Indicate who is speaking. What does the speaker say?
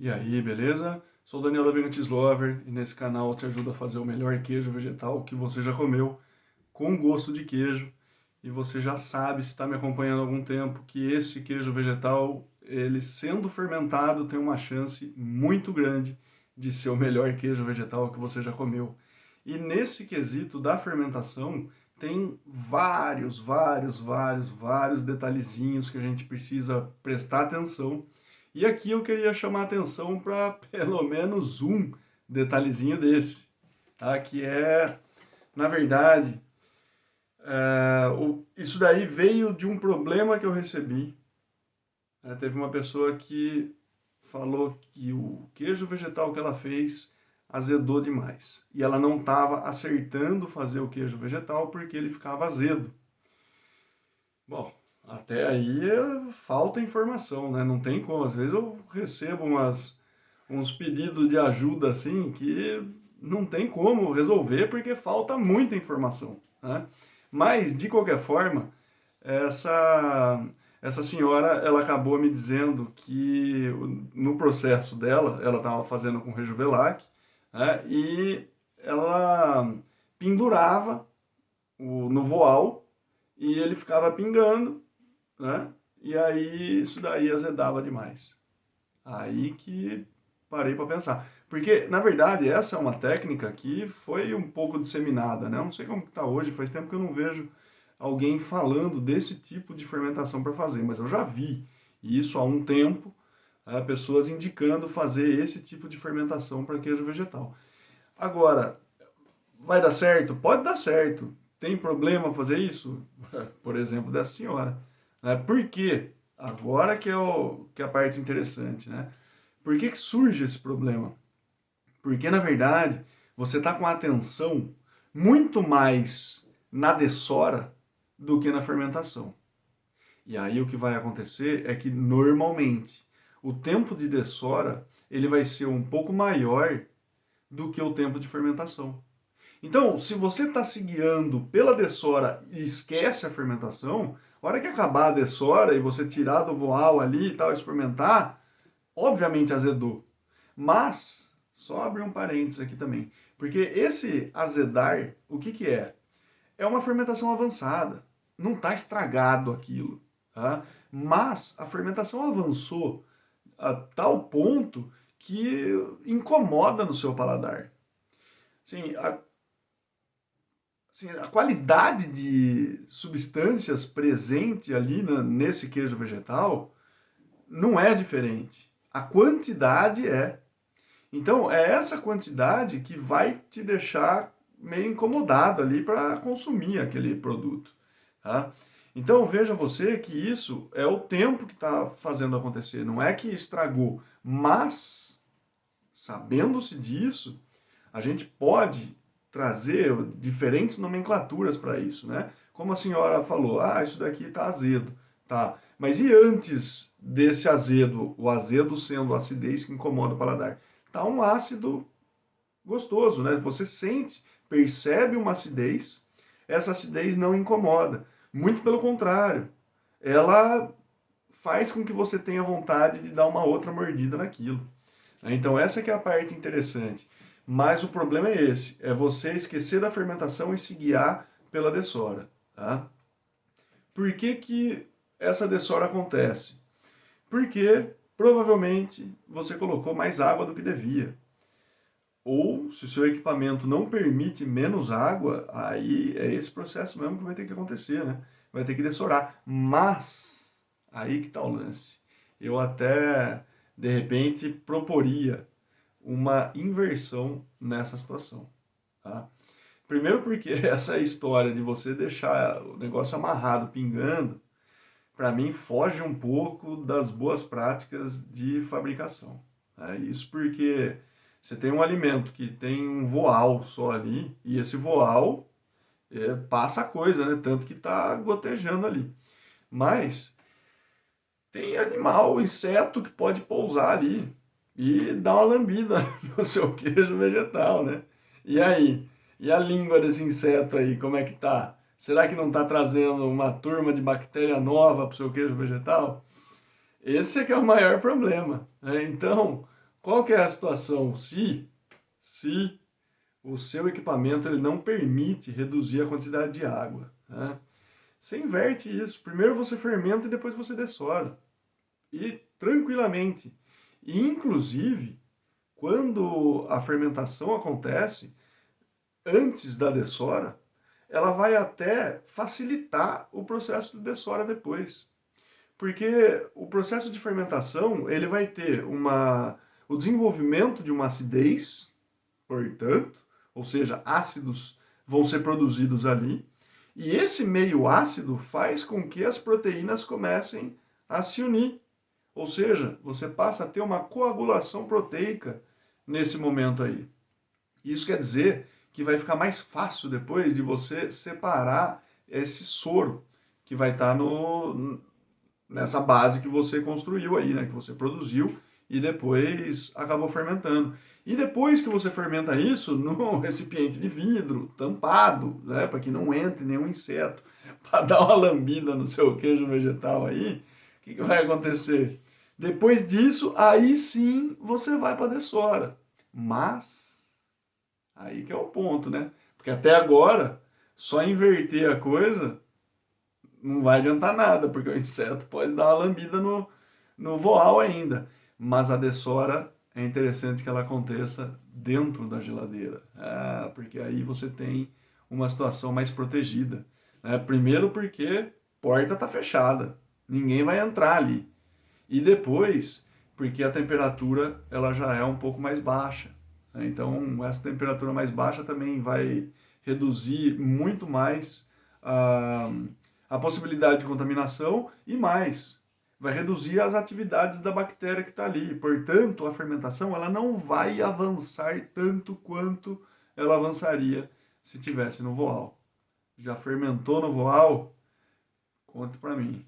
Speaker 1: E aí, beleza? Sou o Daniel da Vegan Lover e nesse canal eu te ajudo a fazer o melhor queijo vegetal que você já comeu, com gosto de queijo. E você já sabe, se está me acompanhando há algum tempo, que esse queijo vegetal, ele sendo fermentado, tem uma chance muito grande de ser o melhor queijo vegetal que você já comeu. E nesse quesito da fermentação, tem vários detalhezinhos que a gente precisa prestar atenção. E aqui eu queria chamar a atenção para pelo menos um detalhezinho desse, tá? Que é, na verdade, isso daí veio de um problema que eu recebi. Teve uma pessoa que falou que o queijo vegetal que ela fez azedou demais. E ela não estava acertando fazer o queijo vegetal porque ele ficava azedo. Bom, até aí falta informação, né? Não tem como. Às vezes eu recebo uns pedidos de ajuda assim que não tem como resolver porque falta muita informação, né? Mas, de qualquer forma, essa, essa senhora, ela acabou me dizendo que no processo dela, ela estava fazendo com Rejuvelac, né? E ela pendurava no voal e ele ficava pingando, né? E aí isso daí azedava demais. Aí que parei para pensar. Porque, na verdade, essa é uma técnica que foi um pouco disseminada, né? Eu não sei como está hoje, faz tempo que eu não vejo alguém falando desse tipo de fermentação para fazer, mas eu já vi isso há um tempo, pessoas indicando fazer esse tipo de fermentação para queijo vegetal. Agora, vai dar certo? Pode dar certo. Tem problema fazer isso? Por exemplo, dessa senhora. Né? Por quê? Agora que é a parte interessante, né? Por que surge esse problema? Porque, na verdade, você está com a atenção muito mais na dessora do que na fermentação. E aí o que vai acontecer é que, normalmente, o tempo de dessora ele vai ser um pouco maior do que o tempo de fermentação. Então, se você está se guiando pela dessora e esquece a fermentação, a hora que acabar a dessora e você tirar do voal ali e tal, experimentar, obviamente azedou. Mas, só abrir um parênteses aqui também, porque esse azedar, o que que é? É uma fermentação avançada, não está estragado aquilo, tá? Mas a fermentação avançou a tal ponto que incomoda no seu paladar. Assim, a qualidade de substâncias presente ali nesse queijo vegetal não é diferente. A quantidade é. Então, é essa quantidade que vai te deixar meio incomodado ali para consumir aquele produto. Tá? Então, veja você que isso é o tempo que está fazendo acontecer. Não é que estragou, mas, sabendo-se disso, a gente pode trazer diferentes nomenclaturas para isso, né? Como a senhora falou, isso daqui está azedo, tá? Mas e antes desse azedo, o azedo sendo a acidez que incomoda o paladar, tá um ácido gostoso, né? Você sente, percebe uma acidez, essa acidez não incomoda, muito pelo contrário, ela faz com que você tenha vontade de dar uma outra mordida naquilo. Então essa que é a parte interessante. Mas o problema é esse, é você esquecer da fermentação e se guiar pela dessora. Tá? Por que que essa dessora acontece? Porque provavelmente você colocou mais água do que devia. Ou, se o seu equipamento não permite menos água, aí é esse processo mesmo que vai ter que acontecer, né? Vai ter que dessorar. Mas, aí que está o lance. Eu até, de repente, proporia uma inversão nessa situação, tá? Primeiro porque essa história de você deixar o negócio amarrado, pingando, para mim foge um pouco das boas práticas de fabricação. Tá? Isso porque você tem um alimento que tem um voal só ali, e esse voal passa a coisa, né? Tanto que está gotejando ali. Mas tem animal, inseto que pode pousar ali e dar uma lambida no seu queijo vegetal, né? E aí? E a língua desse inseto aí, como é que tá? Será que não está trazendo uma turma de bactéria nova para o seu queijo vegetal? Esse é que é o maior problema, né? Então, Qual que é a situação? Se o seu equipamento ele não permite reduzir a quantidade de água, né? Você inverte isso. Primeiro você fermenta e depois você dessora. E tranquilamente. E, inclusive, quando a fermentação acontece, antes da dessora, ela vai até facilitar o processo de dessora depois. Porque o processo de fermentação, ele vai ter o desenvolvimento de uma acidez, portanto, ou seja, ácidos vão ser produzidos ali, e esse meio ácido faz com que as proteínas comecem a se unir. Ou seja, você passa a ter uma coagulação proteica nesse momento aí. Isso quer dizer que vai ficar mais fácil depois de você separar esse soro que vai estar nessa base que você construiu aí, né, que você produziu e depois acabou fermentando. E depois que você fermenta isso no recipiente de vidro, tampado, né, para que não entre nenhum inseto, para dar uma lambida no seu queijo vegetal aí, o que vai acontecer? Depois disso, aí sim você vai para a dessora. Mas aí que é o ponto, né? Porque até agora, só inverter a coisa não vai adiantar nada, porque o inseto pode dar uma lambida no voal ainda. Mas a dessora é interessante que ela aconteça dentro da geladeira, porque aí você tem uma situação mais protegida, né? Primeiro porque porta está fechada, ninguém vai entrar ali. E depois porque a temperatura ela já é um pouco mais baixa, né? Então essa temperatura mais baixa também vai reduzir muito mais a possibilidade de contaminação e mais, vai reduzir as atividades da bactéria que está ali. Portanto, a fermentação ela não vai avançar tanto quanto ela avançaria se tivesse no voal. Já fermentou no voal? Conte para mim.